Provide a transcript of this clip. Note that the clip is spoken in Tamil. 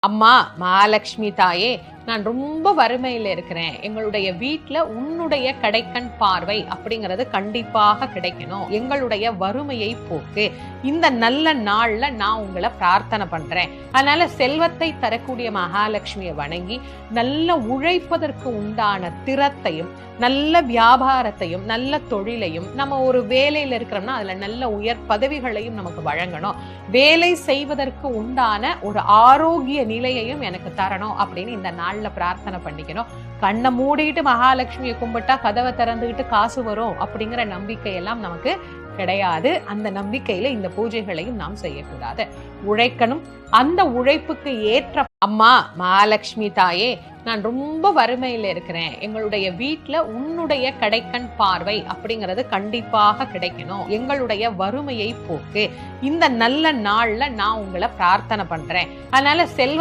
அம்மா மகாலட்சுமி தாயே, நான் ரொம்ப வறுமையில இருக்கிறேன். எங்களுடைய வீட்ல உன்னுடைய கடைக்கண் பார்வை அப்படிங்கிறது கண்டிப்பாக கிடைக்கணும். எங்களுடைய வறுமையை போக்கு. இந்த நல்ல நாள்ல நான் உங்கள பிரார்த்தனை பண்றேன். அதனால செல்வத்தை தரக்கூடிய மகாலட்சுமியை வணங்கி, நல்ல உழைப்பதற்கு உண்டான திறத்தையும், நல்ல வியாபாரத்தையும், நல்ல தொழிலையும், நம்ம ஒரு வேலையில இருக்கிறோம்னா அதுல நல்ல உயர் பதவிகளையும் நமக்கு வழங்கணும். வேலை செய்வதற்கு உண்டான ஒரு ஆரோக்கிய நிலையையும் எனக்கு தரணும் அப்படின்னு இந்த நாள்ல பிரார்த்தனை பண்ணிக்கணும். கண்ணை மூடிட்டு மகாலட்சுமியை கும்பிட்டா கதவை திறந்துகிட்டு காசு வரும் அப்படிங்கிற நம்பிக்கை எல்லாம் நமக்கு கிடையாது. அந்த நம்பிக்கையில இந்த பூஜைகளையும் நாம் செய்யக்கூடாது. உழைக்கணும். அந்த உழைப்புக்கு ஏற்ற அம்மா மகாலட்சுமி தாயே, நான் ரொம்ப வறுமையில இருக்கிறேன். எங்களுடைய வீட்ல உன்னுடைய கடைக்கண் பார்வை அப்படிங்கிறது கண்டிப்பாக கிடைக்கணும். எங்களுடைய வறுமையை போக்கு. இந்த நல்ல நாள்ல நான் உங்கள பிரார்த்தனை பண்றேன். அதனால செல்வ